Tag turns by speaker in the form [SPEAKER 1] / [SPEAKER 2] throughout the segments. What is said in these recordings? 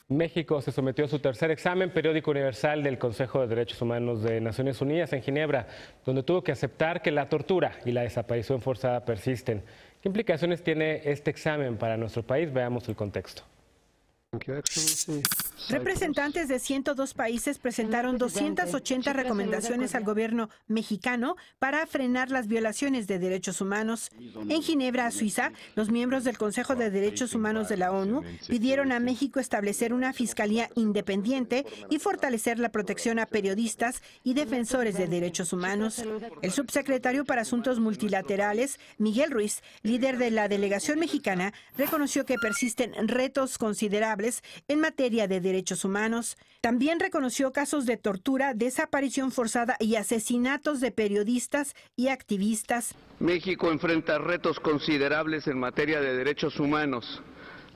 [SPEAKER 1] México se sometió a su tercer examen periódico universal del Consejo de Derechos Humanos de Naciones Unidas en Ginebra, donde tuvo que aceptar que la tortura y la desaparición forzada persisten. ¿Qué implicaciones tiene este examen para nuestro país? Veamos el contexto.
[SPEAKER 2] Representantes de 102 países presentaron 280 recomendaciones al gobierno mexicano para frenar las violaciones de derechos humanos. En Ginebra, Suiza, los miembros del Consejo de Derechos Humanos de la ONU pidieron a México establecer una fiscalía independiente y fortalecer la protección a periodistas y defensores de derechos humanos. El subsecretario para Asuntos Multilaterales, Miguel Ruiz, líder de la delegación mexicana, reconoció que persisten retos considerables en materia de derechos humanos. También reconoció casos de tortura, desaparición forzada y asesinatos de periodistas y activistas.
[SPEAKER 3] México enfrenta retos considerables en materia de derechos humanos.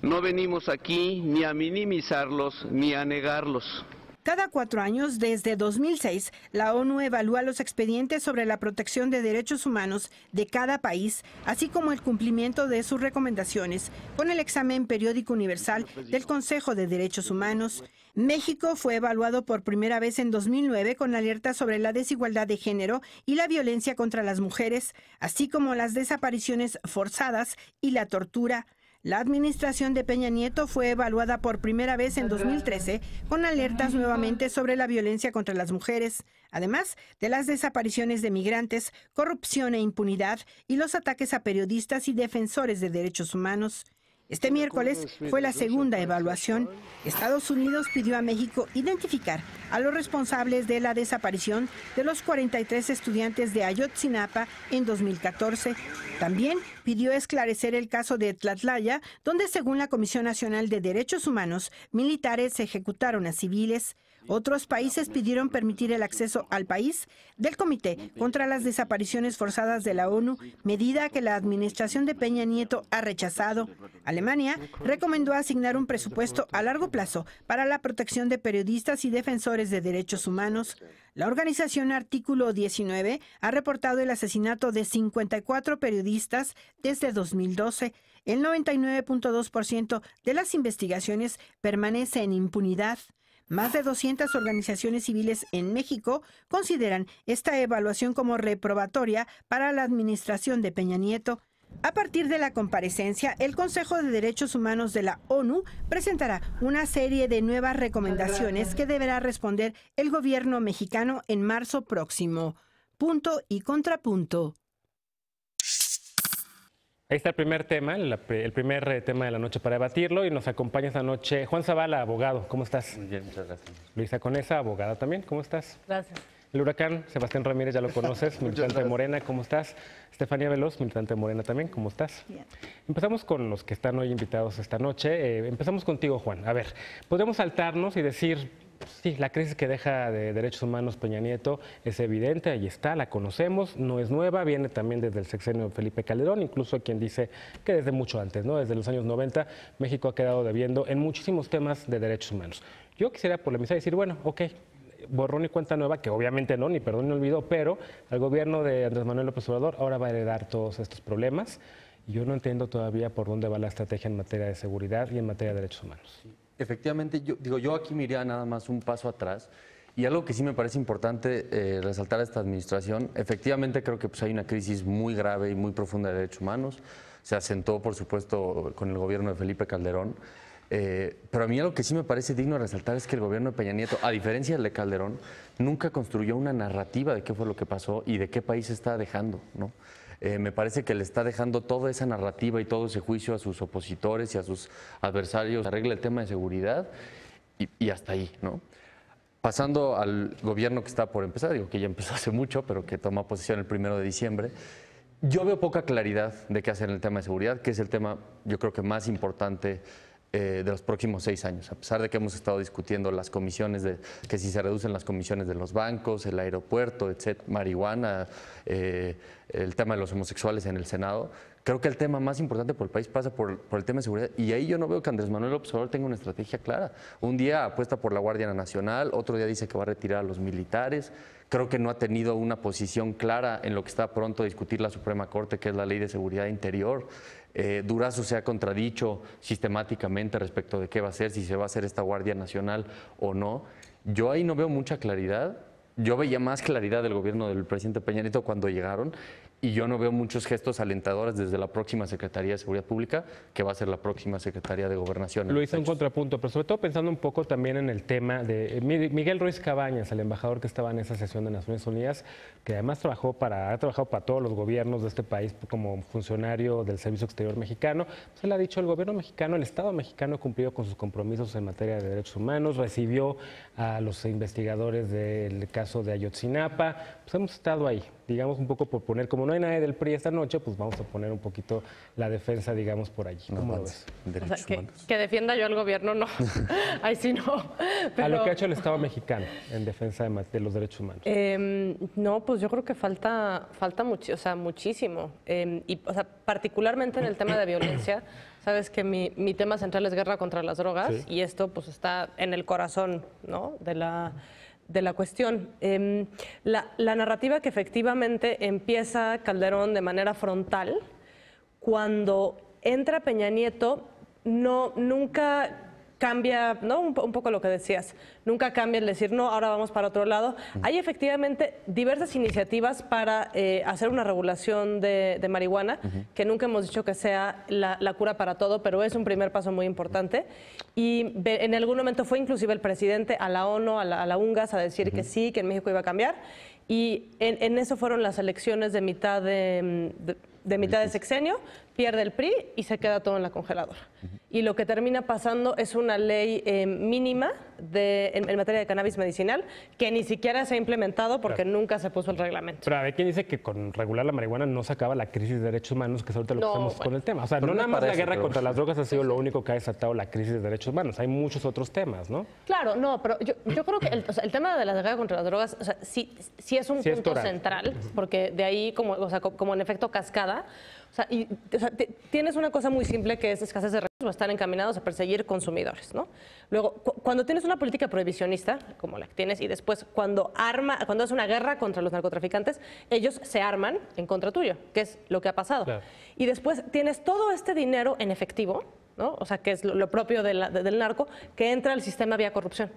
[SPEAKER 3] No venimos aquí ni a minimizarlos ni a negarlos.
[SPEAKER 2] Cada 4 años, desde 2006, la ONU evalúa los expedientes sobre la protección de derechos humanos de cada país, así como el cumplimiento de sus recomendaciones, con el examen periódico universal del Consejo de Derechos Humanos. México fue evaluado por primera vez en 2009 con alertas sobre la desigualdad de género y la violencia contra las mujeres, así como las desapariciones forzadas y la tortura. La administración de Peña Nieto fue evaluada por primera vez en 2013 con alertas nuevamente sobre la violencia contra las mujeres, además de las desapariciones de migrantes, corrupción e impunidad y los ataques a periodistas y defensores de derechos humanos. Este miércoles fue la segunda evaluación. Estados Unidos pidió a México identificar a los responsables de la desaparición de los 43 estudiantes de Ayotzinapa en 2014. También pidió esclarecer el caso de Tlatlaya, donde según la Comisión Nacional de Derechos Humanos, militares ejecutaron a civiles. Otros países pidieron permitir el acceso al país del Comité contra las Desapariciones Forzadas de la ONU, medida que la administración de Peña Nieto ha rechazado. Alemania recomendó asignar un presupuesto a largo plazo para la protección de periodistas y defensores de derechos humanos. La organización Artículo 19 ha reportado el asesinato de 54 periodistas desde 2012. El 99.2% de las investigaciones permanece en impunidad. Más de 200 organizaciones civiles en México consideran esta evaluación como reprobatoria para la administración de Peña Nieto. A partir de la comparecencia, el Consejo de Derechos Humanos de la ONU presentará una serie de nuevas recomendaciones que deberá responder el gobierno mexicano en marzo próximo. Punto y contrapunto.
[SPEAKER 1] Ahí está el primer tema, el primer tema de la noche para debatirlo, y nos acompaña esta noche Juan Zavala, abogado. ¿Cómo estás?
[SPEAKER 4] Muy bien, muchas gracias.
[SPEAKER 1] Luisa Conesa, abogada también. ¿Cómo estás?
[SPEAKER 5] Gracias.
[SPEAKER 1] El huracán, Sebastián Ramírez, ya lo conoces, militante de Morena. ¿Cómo estás? Estefanía Veloz, militante de Morena también. ¿Cómo estás?
[SPEAKER 5] Bien.
[SPEAKER 1] Empezamos con los que están hoy invitados esta noche. Empezamos contigo, Juan. A ver, podemos saltarnos y decir, sí, la crisis que deja de derechos humanos Peña Nieto es evidente, ahí está, la conocemos, no es nueva, viene también desde el sexenio de Felipe Calderón, incluso hay quien dice que desde mucho antes, ¿no? Desde los años 90, México ha quedado debiendo en muchísimos temas de derechos humanos. Yo quisiera polemizar y decir, bueno, ok, borrón y cuenta nueva, que obviamente no, ni perdón ni olvido, pero el gobierno de Andrés Manuel López Obrador ahora va a heredar todos estos problemas. Y yo no entiendo todavía por dónde va la estrategia en materia de seguridad y en materia de derechos humanos.
[SPEAKER 4] Efectivamente, yo aquí me iría nada más un paso atrás. Y algo que sí me parece importante resaltar a esta administración, efectivamente creo que pues, hay una crisis muy grave y muy profunda de derechos humanos. Se asentó, por supuesto, con el gobierno de Felipe Calderón. Pero a mí algo que sí me parece digno de resaltar es que el gobierno de Peña Nieto, a diferencia del de Calderón, nunca construyó una narrativa de qué fue lo que pasó y de qué país está dejando, ¿no? Me parece que le está dejando toda esa narrativa y todo ese juicio a sus opositores y a sus adversarios. Arregla el tema de seguridad y hasta ahí, ¿no? Pasando al gobierno que está por empezar, digo que ya empezó hace mucho, pero que toma posición el 1 de diciembre, yo veo poca claridad de qué hacer en el tema de seguridad, que es el tema, yo creo que más importante de los próximos 6 años, a pesar de que hemos estado discutiendo las comisiones, que si se reducen las comisiones de los bancos, el aeropuerto, etcétera, marihuana, el tema de los homosexuales en el Senado, Creo que el tema más importante por el país pasa por el tema de seguridad, y ahí yo no veo que Andrés Manuel López Obrador tenga una estrategia clara. Un día apuesta por la Guardia Nacional, otro día dice que va a retirar a los militares. Creo que no ha tenido una posición clara en lo que está pronto a discutir la Suprema Corte, que es la Ley de Seguridad Interior. Durazo se ha contradicho sistemáticamente respecto de qué va a hacer, si se va a hacer esta Guardia Nacional o no. Yo ahí no veo mucha claridad. Yo veía más claridad del gobierno del presidente Peña Nieto cuando llegaron, y yo no veo muchos gestos alentadores desde la próxima Secretaría de Seguridad Pública, que va a ser la próxima Secretaría de Gobernación.
[SPEAKER 1] Lo hice un contrapunto, pero sobre todo pensando un poco también en el tema de Miguel Ruiz Cabañas, el embajador que estaba en esa sesión de Naciones Unidas, que además ha trabajado para todos los gobiernos de este país como funcionario del Servicio Exterior mexicano. Pues él ha dicho, el gobierno mexicano, el Estado mexicano ha cumplido con sus compromisos en materia de derechos humanos, recibió a los investigadores del caso de Ayotzinapa, pues hemos estado ahí, digamos un poco por poner, como no hay nadie del PRI esta noche, pues vamos a poner un poquito la defensa, digamos, por allí. ¿Cómo lo ves?
[SPEAKER 5] O sea, que defienda yo al gobierno, no. Ahí sí no.
[SPEAKER 1] Pero... a lo que ha hecho el Estado mexicano en defensa de los derechos humanos.
[SPEAKER 5] No, pues yo creo que falta muchísimo. O sea, particularmente en el tema de violencia, sabes que mi tema central es guerra contra las drogas, sí, y esto pues está en el corazón, ¿no?, de la cuestión. La narrativa que efectivamente empieza Calderón de manera frontal, cuando entra Peña Nieto, nunca cambia, ¿no?, un poco lo que decías, nunca cambia el decir, no, ahora vamos para otro lado. Hay efectivamente diversas iniciativas para hacer una regulación de marihuana, que nunca hemos dicho que sea la cura para todo, pero es un primer paso muy importante. Y en algún momento fue inclusive el presidente a la ONU, a la UNGAS, a decir que sí, que en México iba a cambiar. Y en eso fueron las elecciones de mitad de sexenio, pierde el PRI y se queda todo en la congeladora. Y lo que termina pasando es una ley mínima en materia de cannabis medicinal que ni siquiera se ha implementado porque nunca se puso el reglamento.
[SPEAKER 1] Pero hay quien dice que con regular la marihuana no se acaba la crisis de derechos humanos, que es ahorita lo que hacemos con el tema. O sea, no nada más la guerra contra las drogas ha sido lo único que ha desatado la crisis de derechos humanos. Hay muchos otros temas, ¿no?
[SPEAKER 5] Claro, no, pero yo creo que el tema de la guerra contra las drogas, o sea, sí es un punto central, porque de ahí, como en efecto cascada, tienes una cosa muy simple que es escasez de recursos, están encaminados a perseguir consumidores, ¿no? Luego, cuando tienes una política prohibicionista, como la que tienes, y después cuando es una guerra contra los narcotraficantes, ellos se arman en contra tuyo, que es lo que ha pasado. Claro. Y después tienes todo este dinero en efectivo, ¿no?, o sea, que es lo propio del narco, que entra al sistema vía corrupción.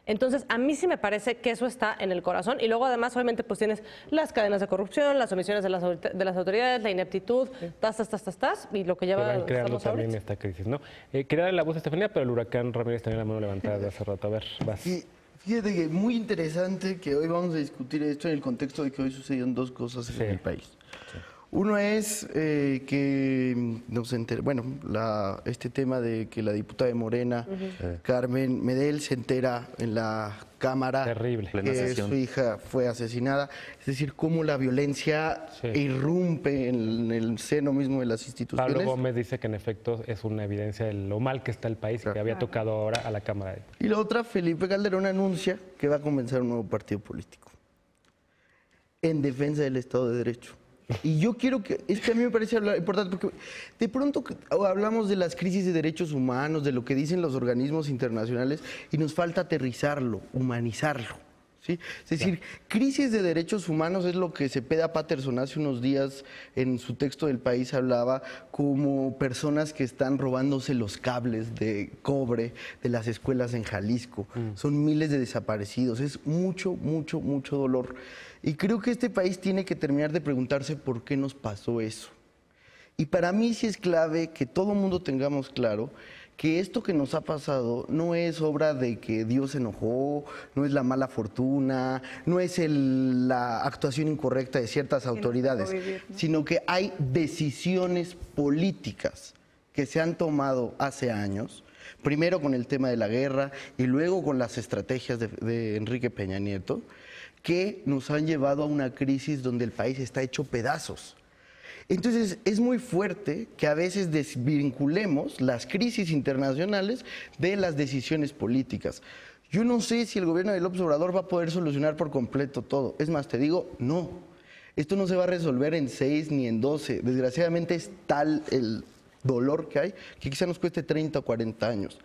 [SPEAKER 5] Entonces, a mí sí me parece que eso está en el corazón. Y luego, además, obviamente, pues tienes las cadenas de corrupción, las omisiones de las autoridades, la ineptitud, y lo que lleva...
[SPEAKER 1] Que van creando también esta crisis, ¿no? Quería darle la voz a Estefanía, pero el huracán Ramírez tenía la mano levantada de hace rato. A ver, vas.
[SPEAKER 6] Sí, fíjate que muy interesante que hoy vamos a discutir esto en el contexto de que hoy sucedieron dos cosas en el país. Sí. Uno es que nos este tema de que la diputada de Morena, Carmen Medel, se entera en la Cámara que su hija fue asesinada. Es decir, cómo la violencia irrumpe en el seno mismo de las instituciones.
[SPEAKER 1] Pablo Gómez dice que en efecto es una evidencia de lo mal que está el país y que había tocado ahora a la Cámara.
[SPEAKER 6] Y la otra, Felipe Calderón anuncia que va a comenzar un nuevo partido político en defensa del Estado de Derecho. Y yo quiero que, es que a mí me parece importante, porque de pronto hablamos de las crisis de derechos humanos, de lo que dicen los organismos internacionales, y nos falta aterrizarlo, humanizarlo, ¿sí? Es decir, crisis de derechos humanos es lo que Cepeda Patterson hace unos días en su texto del País hablaba como personas que están robándose los cables de cobre de las escuelas en Jalisco. Son miles de desaparecidos, es mucho, mucho, mucho dolor. Y creo que este país tiene que terminar de preguntarse por qué nos pasó eso. Y para mí sí es clave que todo el mundo tengamos claro que esto que nos ha pasado no es obra de que Dios se enojó, no es la mala fortuna, no es la actuación incorrecta de ciertas autoridades, sino que hay decisiones políticas que se han tomado hace años, primero con el tema de la guerra y luego con las estrategias de Enrique Peña Nieto, que nos han llevado a una crisis donde el país está hecho pedazos. Entonces, es muy fuerte que a veces desvinculemos las crisis internacionales de las decisiones políticas. Yo no sé si el gobierno de López Obrador va a poder solucionar por completo todo. Es más, te digo, no. Esto no se va a resolver en 6 ni en 12. Desgraciadamente es tal el dolor que hay que quizá nos cueste 30 o 40 años.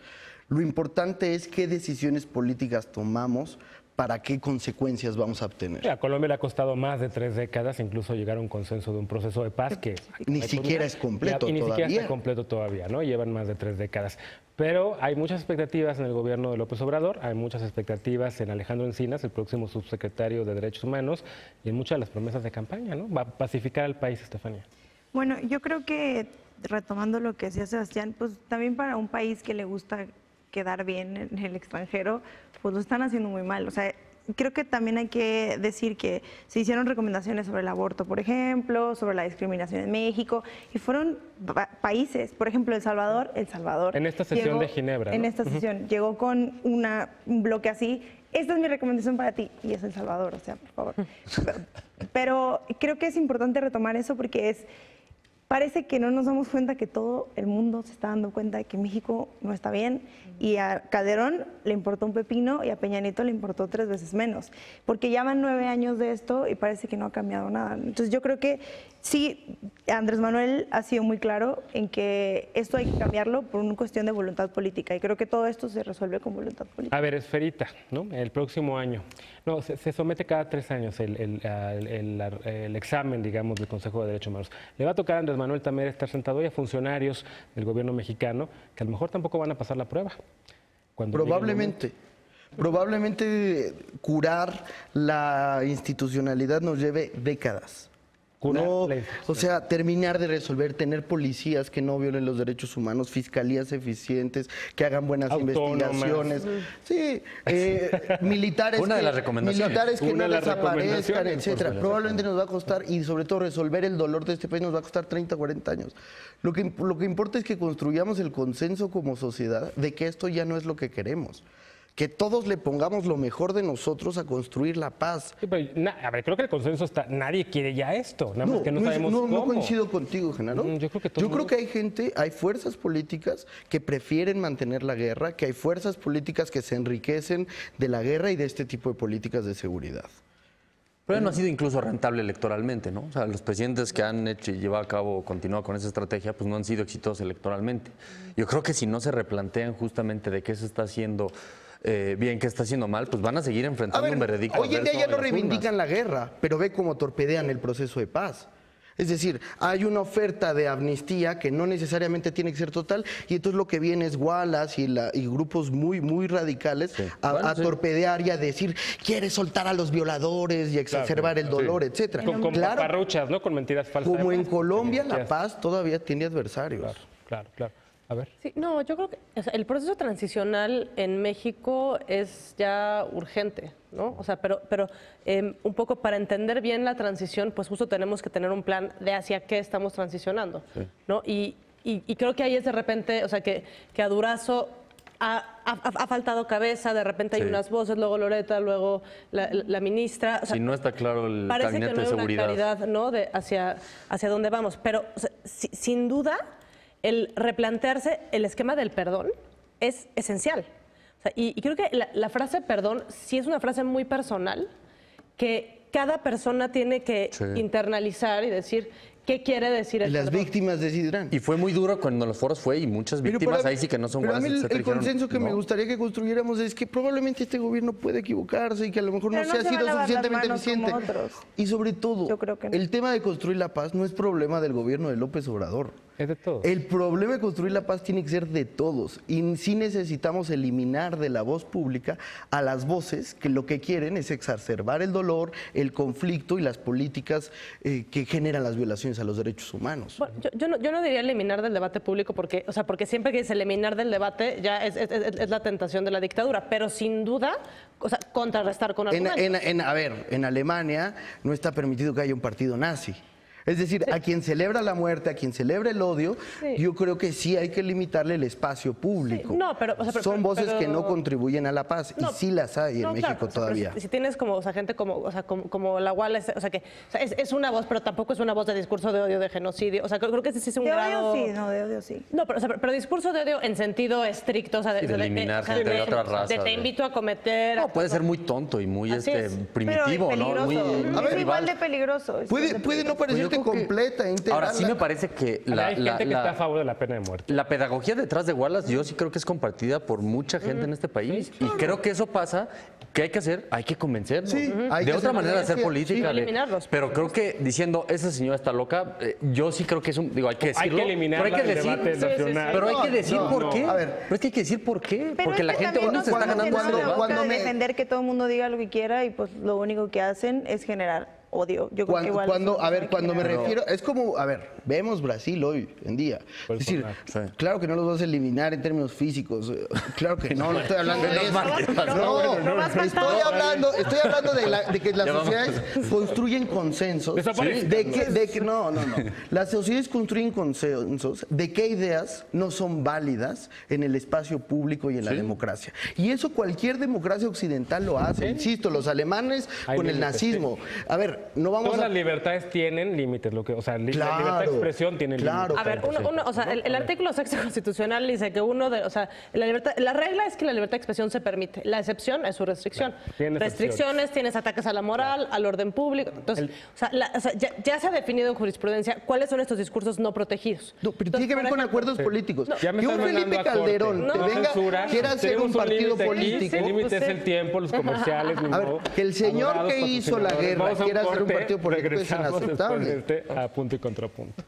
[SPEAKER 6] Lo importante es qué decisiones políticas tomamos, para qué consecuencias vamos a obtener.
[SPEAKER 1] A Colombia le ha costado más de 3 décadas incluso llegar a un consenso de un proceso de paz que
[SPEAKER 6] ni siquiera es completo
[SPEAKER 1] y ni
[SPEAKER 6] todavía.
[SPEAKER 1] siquiera está completo todavía, ¿no? Llevan más de 3 décadas. Pero hay muchas expectativas en el gobierno de López Obrador, hay muchas expectativas en Alejandro Encinas, el próximo subsecretario de Derechos Humanos, y en muchas de las promesas de campaña, ¿no? Va a pacificar al país, Estefanía.
[SPEAKER 7] Bueno, yo creo que, retomando lo que decía Sebastián, pues también para un país que le gusta quedar bien en el extranjero, pues lo están haciendo muy mal. O sea, creo que también hay que decir que se hicieron recomendaciones sobre el aborto, por ejemplo, sobre la discriminación en México, y fueron países, por ejemplo, El Salvador.
[SPEAKER 1] En esta sesión de Ginebra, ¿no?
[SPEAKER 7] En esta sesión, llegó con un bloque así. Esta es mi recomendación para ti, y es El Salvador, o sea, por favor. Pero creo que es importante retomar eso porque parece que no nos damos cuenta que todo el mundo se está dando cuenta de que México no está bien, y a Calderón le importó un pepino y a Peña Nieto le importó 3 veces menos, porque ya van 9 años de esto y parece que no ha cambiado nada. Entonces yo creo que sí, Andrés Manuel ha sido muy claro en que esto hay que cambiarlo por una cuestión de voluntad política, y creo que todo esto se resuelve con voluntad política.
[SPEAKER 1] A ver, Esferita, ¿no? El próximo año. No, se somete cada 3 años el examen, digamos, del Consejo de Derechos Humanos. Le va a tocar a Andrés Manuel también estar sentado y a funcionarios del gobierno mexicano que a lo mejor tampoco van a pasar la prueba.
[SPEAKER 6] Probablemente curar la institucionalidad nos lleve décadas. No, o sea, terminar de resolver, tener policías que no violen los derechos humanos, fiscalías eficientes, que hagan buenas investigaciones. Sí, militares,
[SPEAKER 4] una de las recomendaciones.
[SPEAKER 6] Militares que no desaparezcan, etcétera. Probablemente nos va a costar, y sobre todo resolver el dolor de este país nos va a costar 30, 40 años. Lo que importa es que construyamos el consenso como sociedad de que esto ya no es lo que queremos. Que todos le pongamos lo mejor de nosotros a construir la paz.
[SPEAKER 1] Sí, pero, a ver, creo que el consenso está, nadie quiere ya esto, nada más que no sabemos cómo.
[SPEAKER 6] No coincido contigo, Genaro.
[SPEAKER 1] Yo
[SPEAKER 6] creo que hay gente, hay fuerzas políticas que prefieren mantener la guerra, que hay fuerzas políticas que se enriquecen de la guerra y de este tipo de políticas de seguridad.
[SPEAKER 4] Pero no ha sido incluso rentable electoralmente, ¿no? O sea, los presidentes que han hecho y llevado a cabo, continuado con esa estrategia, pues no han sido exitosos electoralmente. Yo creo que si no se replantean justamente de qué se está haciendo bien, qué está haciendo mal, pues van a seguir enfrentando un veredicto.
[SPEAKER 6] Hoy en día ya no reivindican la guerra, pero ve cómo torpedean el proceso de paz. Es decir, hay una oferta de amnistía que no necesariamente tiene que ser total, y entonces lo que viene es Wallace y grupos muy radicales a torpedear y a decir, quiere soltar a los violadores y exacerbar el dolor, etcétera.
[SPEAKER 1] Con paparruchas, ¿no? Con mentiras falsas.
[SPEAKER 6] Como en Colombia, la paz todavía tiene adversarios.
[SPEAKER 1] Claro. A ver.
[SPEAKER 5] Sí, no, yo creo que el proceso transicional en México es ya urgente, ¿no? O sea, pero un poco para entender bien la transición, pues justo tenemos que tener un plan de hacia qué estamos transicionando, ¿no? Y creo que ahí es de repente, o sea, que a Durazo ha faltado cabeza, de repente hay unas voces, luego Loreta, luego la ministra. O sea,
[SPEAKER 4] si no está claro el
[SPEAKER 5] parece
[SPEAKER 4] gabinete
[SPEAKER 5] que no hay
[SPEAKER 4] de seguridad.
[SPEAKER 5] una claridad, ¿no? hacia dónde vamos. Pero o sea, sin duda, el replantearse el esquema del perdón es esencial. O sea, y creo que la frase perdón sí es una frase muy personal que cada persona tiene que internalizar y decir qué quiere decir el
[SPEAKER 6] Las
[SPEAKER 5] perdón.
[SPEAKER 6] Víctimas decidirán.
[SPEAKER 4] Y fue muy duro cuando los foros fue y muchas víctimas ahí sí que no son
[SPEAKER 6] buenas.
[SPEAKER 4] buenas.
[SPEAKER 6] El consenso que me gustaría que construyéramos es que probablemente este gobierno puede equivocarse y que a lo mejor no se ha sido suficientemente eficiente. Y sobre todo, el tema de construir la paz no es problema del gobierno de López Obrador.
[SPEAKER 1] Es de todos.
[SPEAKER 6] El problema de construir la paz tiene que ser de todos. Y sí necesitamos eliminar de la voz pública a las voces que lo que quieren es exacerbar el dolor, el conflicto y las políticas que generan las violaciones a los derechos humanos.
[SPEAKER 5] Bueno, yo no diría eliminar del debate público porque siempre que dice eliminar del debate ya es la tentación de la dictadura, pero sin duda, o sea, contrarrestar con argumentos.
[SPEAKER 6] A ver, en Alemania no está permitido que haya un partido nazi. Es decir, a quien celebra la muerte, a quien celebra el odio,
[SPEAKER 5] Sí.
[SPEAKER 6] yo creo que sí hay que limitarle el espacio público.
[SPEAKER 5] Sí, no, pero, o sea,
[SPEAKER 6] Son voces
[SPEAKER 5] pero-
[SPEAKER 6] que no contribuyen a la paz,
[SPEAKER 5] No,
[SPEAKER 6] y sí las hay en
[SPEAKER 5] no,
[SPEAKER 6] México
[SPEAKER 5] claro, o sea, pero
[SPEAKER 6] todavía.
[SPEAKER 5] si tienes como, o sea, gente como, o sea, como la Wallace, o sea, que o sea, es una voz, pero tampoco es una voz de discurso de odio, de genocidio. O sea, creo que ese sí es un
[SPEAKER 7] De
[SPEAKER 5] grado...
[SPEAKER 7] odio sí, no, de odio sí.
[SPEAKER 5] No, pero, o sea, pero discurso de odio en sentido estricto, o sea,
[SPEAKER 4] Sí, de eliminar gente de otra raza,
[SPEAKER 5] de te
[SPEAKER 4] de-
[SPEAKER 5] invito a cometer...
[SPEAKER 4] No, puede ser muy tonto y muy
[SPEAKER 5] Así es.
[SPEAKER 4] primitivo,
[SPEAKER 7] Pero
[SPEAKER 4] ¿no? Muy
[SPEAKER 7] peligroso. Es
[SPEAKER 4] tribal.
[SPEAKER 7] igual de peligroso.
[SPEAKER 6] Puede no parecerte
[SPEAKER 4] Yo creo que-
[SPEAKER 6] completa, integral.
[SPEAKER 4] Ahora, sí me parece que
[SPEAKER 1] Hay gente que está a favor de la pena de muerte.
[SPEAKER 4] la pedagogía detrás de Wallace yo sí creo que es compartida por mucha gente en este país. Y creo que eso pasa. ¿Qué hay que hacer? Hay que convencernos.
[SPEAKER 6] Sí, hay
[SPEAKER 4] de
[SPEAKER 6] que
[SPEAKER 4] otra
[SPEAKER 6] hacer
[SPEAKER 4] manera de hacer
[SPEAKER 6] pedagogía,
[SPEAKER 4] política.
[SPEAKER 5] sí. Eliminarlos.
[SPEAKER 4] Pero creo que diciendo, esa señora está loca, yo sí creo que es un... Digo, hay que
[SPEAKER 1] Hay
[SPEAKER 4] decirlo.
[SPEAKER 1] que eliminarla
[SPEAKER 4] pero hay que
[SPEAKER 1] del
[SPEAKER 4] decir,
[SPEAKER 1] debate nacional.
[SPEAKER 4] Pero hay que
[SPEAKER 6] No,
[SPEAKER 4] decir
[SPEAKER 6] no,
[SPEAKER 4] por
[SPEAKER 6] no.
[SPEAKER 4] qué.
[SPEAKER 6] A ver.
[SPEAKER 4] Pero es que hay que decir por qué.
[SPEAKER 7] Pero
[SPEAKER 4] Porque
[SPEAKER 7] es
[SPEAKER 4] la
[SPEAKER 7] que
[SPEAKER 4] gente
[SPEAKER 7] también
[SPEAKER 4] hoy no
[SPEAKER 7] nos
[SPEAKER 4] se está
[SPEAKER 7] estamos
[SPEAKER 4] ganando ese
[SPEAKER 7] llenando la
[SPEAKER 4] debate.
[SPEAKER 7] boca
[SPEAKER 6] Cuando
[SPEAKER 7] de
[SPEAKER 6] me-
[SPEAKER 7] defender que todo el mundo diga lo que quiera y pues lo único que hacen es generar odio. Yo creo que igual
[SPEAKER 6] Cuando
[SPEAKER 7] eso hay que
[SPEAKER 6] me
[SPEAKER 7] generar.
[SPEAKER 6] refiero, es como, a ver, vemos Brasil hoy en día. Es decir,
[SPEAKER 4] Sí.
[SPEAKER 6] claro que no los vas a eliminar en términos físicos. Claro que no estoy hablando de eso. Estoy hablando de que las
[SPEAKER 4] Ya vamos.
[SPEAKER 6] sociedades construyen consensos.
[SPEAKER 1] Desaparece.
[SPEAKER 6] De que no. Las sociedades construyen consensos de qué ideas no son válidas en el espacio público y en la democracia. Y eso cualquier democracia occidental lo hace. Insisto, los alemanes
[SPEAKER 1] Hay
[SPEAKER 6] con el
[SPEAKER 1] límites,
[SPEAKER 6] nazismo. A ver, no vamos
[SPEAKER 1] Todas
[SPEAKER 6] a...
[SPEAKER 1] las libertades tienen límites, la libertad de
[SPEAKER 6] Claro,
[SPEAKER 1] expresión tiene
[SPEAKER 6] claro.
[SPEAKER 1] límites.
[SPEAKER 5] A ver, o sea, el artículo 6 constitucional dice que o sea, la regla es que la libertad de expresión se permite. La excepción es su restricción.
[SPEAKER 1] Tiene
[SPEAKER 5] Restricciones, tienes ataques a la moral, al orden público. Entonces, o sea, ya se ha definido en jurisprudencia cuáles son estos discursos no protegidos.
[SPEAKER 6] No, pero tiene que ver
[SPEAKER 5] por
[SPEAKER 6] con
[SPEAKER 5] ejemplo,
[SPEAKER 6] acuerdos políticos.
[SPEAKER 1] Ya me
[SPEAKER 6] Que
[SPEAKER 1] están
[SPEAKER 6] un
[SPEAKER 1] mandando
[SPEAKER 6] Felipe
[SPEAKER 1] a corte.
[SPEAKER 6] Calderón
[SPEAKER 1] No
[SPEAKER 6] te venga,
[SPEAKER 1] censura.
[SPEAKER 6] quiera hacer
[SPEAKER 1] Tenemos
[SPEAKER 6] un partido
[SPEAKER 1] límite aquí,
[SPEAKER 6] político.
[SPEAKER 1] El límite
[SPEAKER 5] Pues
[SPEAKER 1] es
[SPEAKER 5] sí.
[SPEAKER 1] el tiempo, los comerciales. ni
[SPEAKER 6] A ver,
[SPEAKER 1] modo.
[SPEAKER 6] que el señor
[SPEAKER 1] Abogados,
[SPEAKER 6] que hizo la
[SPEAKER 1] patrocinadores.
[SPEAKER 6] guerra
[SPEAKER 1] Vamos a
[SPEAKER 6] quiera hacer un
[SPEAKER 1] corte,
[SPEAKER 6] partido político es
[SPEAKER 1] regresamos
[SPEAKER 6] inaceptable.
[SPEAKER 1] después de A punto y contrapunto.